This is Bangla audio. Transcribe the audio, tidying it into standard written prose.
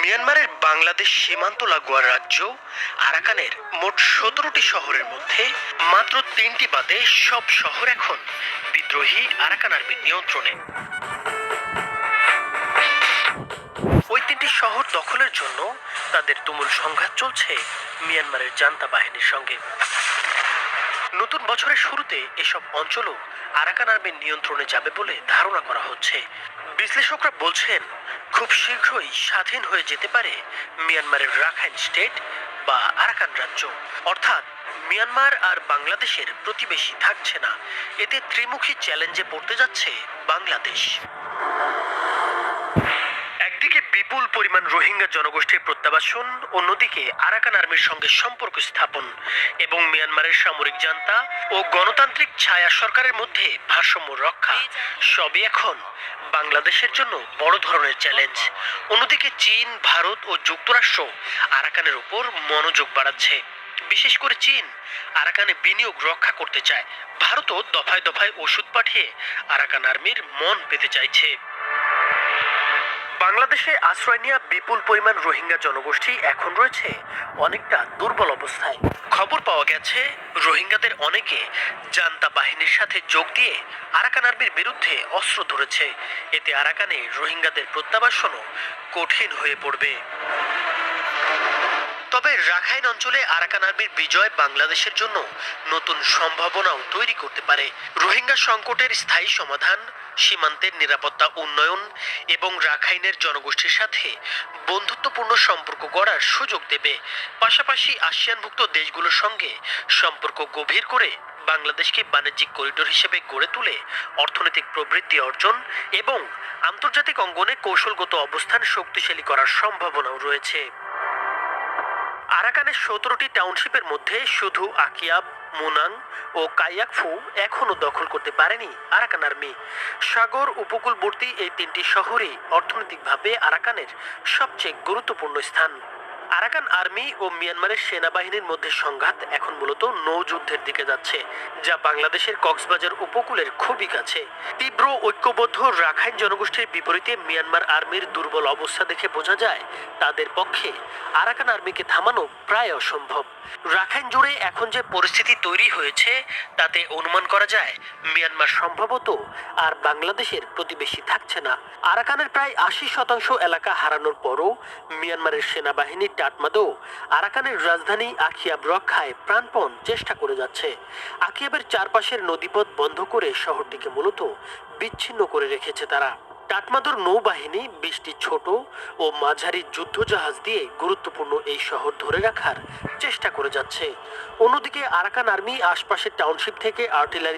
মিয়ানমারের বাংলাদেশ সীমান্ত লাগোয়া রাজ্য আরাকানের মোট ১৭টি শহরের মধ্যে মাত্র ৩টি বাদে সব শহর এখন বিদ্রোহী আরাকান আর্মির নিয়ন্ত্রণে। ওই ৩টি শহর দখলের জন্য তাদের তুমুল সংঘাত চলছে মিয়ানমারের জান্তা বাহিনীর সঙ্গে। নতুন বছরের শুরুতে এসব অঞ্চলও আরাকান আর্মির নিয়ন্ত্রণে যাবে বলে ধারণা করা হচ্ছে। বিশ্লেষকরা বলছেন, খুব শীঘ্রই স্বাধীন হয়ে যেতে পারে মিয়ানমারের রাখাইন স্টেট বা আরাকান রাজ্য, অর্থাৎ মিয়ানমার আর বাংলাদেশের প্রতিবেশী থাকছে না। এতে ত্রিমুখী চ্যালেঞ্জে পড়তে যাচ্ছে বাংলাদেশ। একদিকে বিপুল পরিমাণ রোহিঙ্গা জনগোষ্ঠীর প্রত্যাবাসন, অন্যদিকে আরাকান আর্মির সঙ্গে সম্পর্ক স্থাপন এবং মিয়ানমারের সামরিক জান্তা ও গণতান্ত্রিক ছায়া সরকারের মধ্যে ভারসাম্য রক্ষা, সবই এখন বাংলাদেশের জন্য বড় ধরনের চ্যালেঞ্জ। অন্যদিকে চীন, ভারত ও যুক্তরাষ্ট্র আরাকানের উপর মনোযোগ বাড়াচ্ছে। বিশেষ করে চীন আরাকানে বিনিয়োগ রক্ষা করতে চায়। ভারতও দফায় দফায় ওষুধ পাঠিয়ে আরাকান আর্মির মন পেতে চাইছে। বাংলাদেশে আশ্রয় নেওয়া বিপুল পরিমাণ রোহিঙ্গা জনগোষ্ঠী এখন রয়েছে অনেকটা দুর্বল অবস্থায়। খবর পাওয়া গেছে, রোহিঙ্গাদের অনেকে জান্তা বাহিনীর সাথে যোগ দিয়ে আরাকান আর্মির বিরুদ্ধে অস্ত্র ধরেছে। এতে আরাকানে রোহিঙ্গাদের প্রত্যাবাসনও কঠিন হয়ে পড়বে। তবে রাখাইন অঞ্চলে আরাকান আর্মির বিজয় বাংলাদেশের জন্য নতুন সম্ভাবনাও তৈরি করতে পারে। রোহিঙ্গা সংকটের স্থায়ী সমাধান, সীমান্তের নিরাপত্তা উন্নয়ন এবং রাখাইনের জনগোষ্ঠীর সাথে বন্ধুত্বপূর্ণ সম্পর্ক গড়ার সুযোগ দেবে। পাশাপাশি আসিয়ানভুক্ত দেশগুলোর সঙ্গে সম্পর্ক গভীর করে বাংলাদেশকে বাণিজ্যিক করিডোর হিসেবে গড়ে তুলে অর্থনৈতিক প্রবৃদ্ধি অর্জন এবং আন্তর্জাতিক অঙ্গনে কৌশলগত অবস্থান শক্তিশালী করার সম্ভাবনাও রয়েছে। আরাকানের ১৭টি টাউনশিপের মধ্যে শুধু আকিয়াব, মুনাং ও কায়াকফু এখনও দখল করতে পারেনি আরাকান আর্মি। সাগর উপকূলবর্তী এই ৩টি শহরই অর্থনৈতিকভাবে আরাকানের সবচেয়ে গুরুত্বপূর্ণ স্থান। আরাকান আর্মি ও মিয়ানমারের সেনাবাহিনীর মধ্যে সংঘাত এখন মূলত নৌযুদ্ধের দিকে যাচ্ছে, যা বাংলাদেশের কক্সবাজার উপকূলের খুবই কাছে। তীব্র ঐক্যবদ্ধ রাখাইন জনগোষ্ঠীর বিপরীতে মিয়ানমার আর্মির দুর্বল অবস্থা দেখে বোঝা যায় তাদের পক্ষে আরাকান আর্মিকে থামানো প্রায় অসম্ভব। রাখাইন জুড়ে এখন যে পরিস্থিতি তৈরি হয়েছে তাতে অনুমান করা যায় মিয়ানমার সম্ভবত আর বাংলাদেশের প্রতিবেশী থাকছে না। আরাকানের প্রায় ৮০% এলাকা হারানোর পরও মিয়ানমারের সেনাবাহিনী টাটমাদো আরাকানের রাজধানী আকিয়াব রক্ষায় প্রাণপণ চেষ্টা করে যাচ্ছে। আকিয়াবের চারপাশের নদীপথ বন্ধ করে শহরটিকে মূলত বিচ্ছিন্ন করে রেখেছে তারা। টাটমাদোর নৌবাহিনী ২০টি ছোট ও মাঝারি যুদ্ধজাহাজ দিয়ে গুরুত্বপূর্ণ এই শহর ধরে রাখার চেষ্টা করে যাচ্ছে। অন্যদিকে আরাকান আর্মি আশপাশের টাউনশিপ থেকে আর্টিলারি